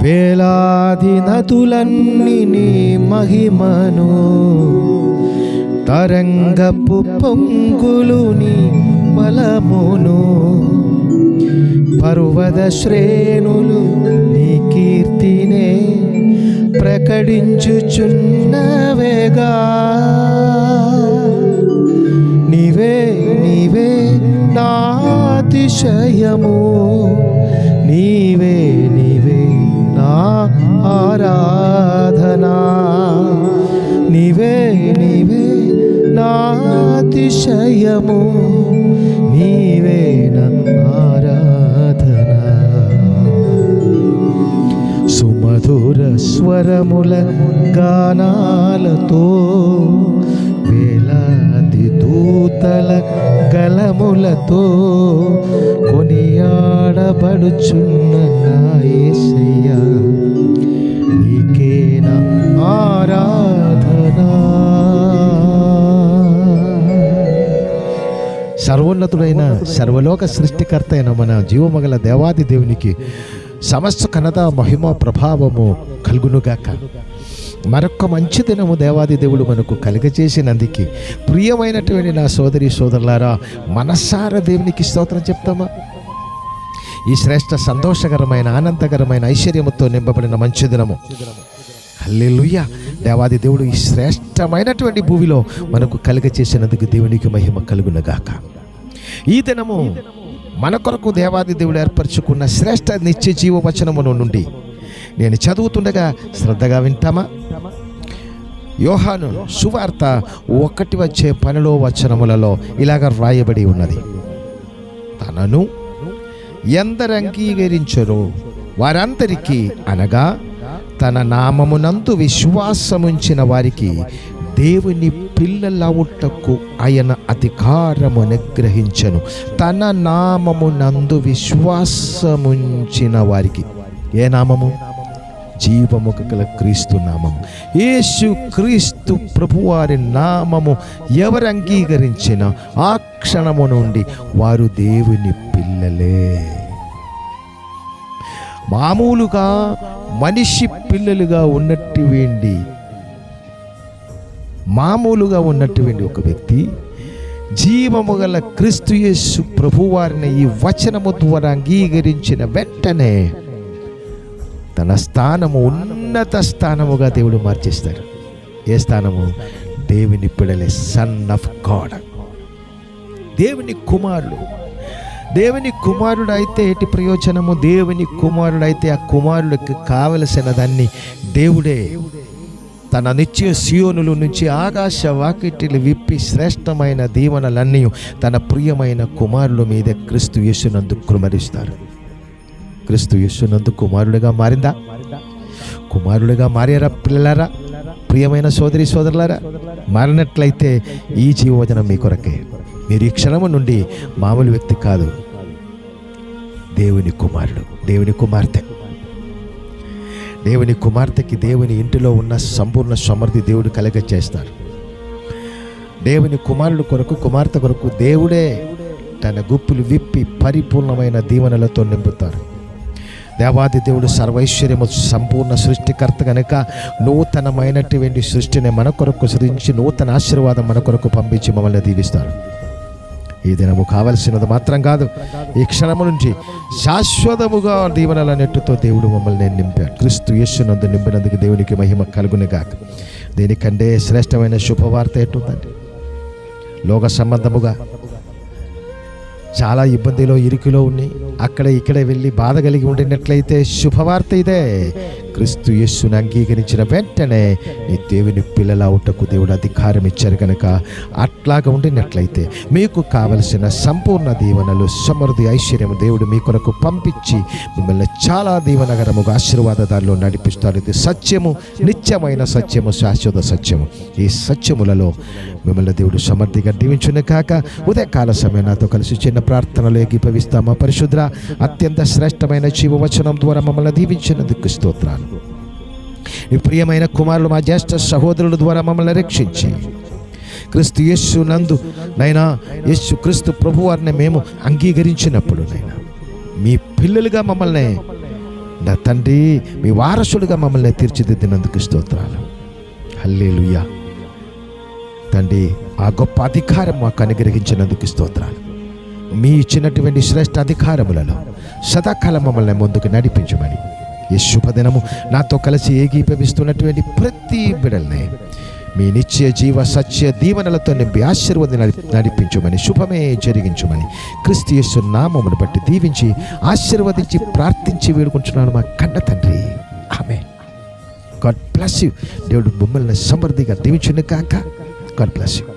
వేలాది నదులన్నీ నీ మహిమను, తరంగపు పొంగులు నీ బలమును, పర్వత శ్రేణులు నీ కీర్తినే ప్రకటించుచున్నవేగా. నీవే నీవే నా అతిశయము, నీవే నీవే నా ఆరాధనా, నీవే నీవే నా అతిశయము, నీవే నా ఆరాధనా. సుమధుర స్వరముల గానాలతో, వేలాది దూతల గలములతో కొనియాడబడుచున్న నా యేసయ్యా, నీకే నా ఆరాధనా. సర్వోన్నతుడైన సర్వలోక సృష్టికర్త అయిన మన జీవమగల దేవాది దేవునికి సమస్త ఘనత మహిమ ప్రభావము కలుగునుగాక. మరొక్క మంచి దినము దేవాది దేవుడు మనకు కలుగజేసినందుకు ప్రియమైనటువంటి నా సోదరి సోదరులారా, మనసారా దేవునికి స్తోత్రం చెప్తామా? ఈ శ్రేష్ఠ సంతోషకరమైన ఆనందకరమైన ఐశ్వర్యముతో నింపబడిన మంచి దినము. హల్లెలూయా. దేవాది దేవుడు ఈ శ్రేష్టమైనటువంటి భూమిలో మనకు కలుగజేసినందుకు దేవునికి మహిమ కలుగునగాక. ఈ దినము మన కొరకు దేవాది దేవుడు ఏర్పరచుకున్న శ్రేష్ఠ నిత్య జీవ వచనమును నుండి నేను చదువుతుండగా శ్రద్ధగా వింటామా? యోహాను సువార్త 1:12 వచనములలో ఇలాగ వ్రాయబడి ఉన్నది. తనను ఎందరు అంగీకరించరో వారందరికీ, అనగా తన నామమునందు విశ్వాసముంచిన వారికి దేవుని పిల్లలవుటకు ఆయన అధికారము అనుగ్రహించను. తన నామమునందు విశ్వాసముంచిన వారికి. ఏ నామము? జీవము గల క్రీస్తు నామము. యేసు క్రీస్తు ప్రభువారి నామము ఎవరు అంగీకరించిన ఆ క్షణము నుండి వారు దేవుని పిల్లలే. మామూలుగా మనిషి పిల్లలుగా ఉన్నటువంటి ఒక వ్యక్తి జీవము గల క్రీస్తు యేసు ప్రభువారిని ఈ వచనము ద్వారా అంగీకరించిన వెంటనే తన స్థానము ఉన్నత స్థానముగా దేవుడు మార్చేస్తారు. ఏ స్థానము? దేవుని పిల్లలే, సన్ ఆఫ్ గాడ్, దేవుని కుమారుడు. దేవుని కుమారుడు అయితే ఏంటి ప్రయోజనము? దేవుని కుమారుడు అయితే ఆ కుమారుడికి కావలసిన దాన్ని దేవుడే తన నిత్య సియోనుల నుంచి ఆకాశ వాకిటిలు విప్పి శ్రేష్టమైన దీవెనలన్నీ తన ప్రియమైన కుమారుడు మీద క్రీస్తు యేసునందు కుమ్మరిస్తారు. క్రీస్తు యేసునందు కుమారుడిగా మారిందా? కుమారుడిగా మారారా పిల్లలారా? ప్రియమైన సోదరి సోదరులారా, మారినట్లయితే ఈ జీవవచనం మీ కొరకే. మీరు ఈ క్షణము నుండి మామూలు వ్యక్తి కాదు, దేవుని కుమారుడు, దేవుని కుమార్తె. దేవుని కుమార్తెకి దేవుని ఇంటిలో ఉన్న సంపూర్ణ సమృద్ధి దేవుడు కలగచేస్తారు. దేవుని కుమారుడు కొరకు, కుమార్తె కొరకు దేవుడే తన గుప్పులు విప్పి పరిపూర్ణమైన దీవెనలతో నింపుతారు. దేవాది దేవుడు సర్వైశ్వర్యము సంపూర్ణ సృష్టికర్త కనుక నూతనమైనటువంటి సృష్టిని మన కొరకు సృష్టించి నూతన ఆశీర్వాదం మన కొరకు పంపించి మమ్మల్ని దీవిస్తారు. ఈ దినము కావలసినది మాత్రం కాదు, ఈ క్షణము నుంచి శాశ్వతముగా దీవెనల నెట్టుతో దేవుడు మమ్మల్ని నింపాడు. క్రీస్తు యేసునందు నింపినందుకు దేవునికి మహిమ కలుగునుగాక. దీనికంటే శ్రేష్టమైన శుభవార్త ఏంటుందండి? లోక సంబంధముగా చాలా ఇబ్బందిలో ఇరుకులో ఉన్నాయి, అక్కడ ఇక్కడ వెళ్ళి బాధ కలిగి ఉండినట్లయితే శుభవార్త ఇదే. క్రీస్తు యేసును అంగీకరించిన వెంటనే నీ దేవుని పిల్లల అవుటకు దేవుడు అధికారం ఇచ్చారు కనుక అట్లాగా ఉండినట్లయితే మీకు కావలసిన సంపూర్ణ దీవెనలు, సమృద్ధి, ఐశ్వర్యం దేవుడు మీ కొరకు పంపించి మిమ్మల్ని చాలా దీవెనకరముగా ఆశీర్వాదాల్లో నడిపిస్తారు. ఇది సత్యము, నిత్యమైన సత్యము, శాశ్వత సత్యము. ఈ సత్యములలో మిమ్మల్ని దేవుడు సమృద్ధిగా దీవించును కాక. ఉదయకాల సమయం నాతో కలిసి చిన్న ప్రార్థనలో ఏకీభవిస్తామా? పరిశుద్ధ అత్యంత శ్రేష్టమైన జీవవచనం ద్వారా మమ్మల్ని దీవించినందుకు స్తోత్రాలు. నీ ప్రియమైన కుమారులు మా జ్యేష్ఠ సహోదరుల ద్వారా మమ్మల్ని రక్షించి క్రీస్తు యేసు నందు నైనా యేసు క్రీస్తు ప్రభువారిని మేము అంగీకరించినప్పుడు నైనా మీ పిల్లలుగా మమ్మల్ని నా తండ్రి మీ వారసులుగా మమ్మల్ని తీర్చిదిద్దినందుకు స్తోత్రాలు. హల్లెలూయా. తండ్రి ఆ గొప్ప అధికారం మాకు అనుగ్రహించినందుకు స్తోత్రాలు. మీ ఇచ్చినటువంటి శ్రేష్ఠ అధికారములలో సదాకాలం మమ్మల్ని ముందుకు నడిపించమని, ఈ శుభదినము నాతో కలిసి ఏకీభవిస్తున్నటువంటి ప్రతి బిడ్డల్ని మీ నిత్య జీవ సత్య దీవెనలతో నింపి ఆశీర్వాదం నడిపించమని, శుభమే జరిగించమని క్రీస్తు యేసు నామమును బట్టి దీవించి ఆశీర్వదించి ప్రార్థించి వేడుకుంటున్నాను మా కన్న తండ్రి. ఆమేన్. God bless you. దేవుడు మిమ్మల్ని సమృద్ధిగా దీవించును కాక. God bless you.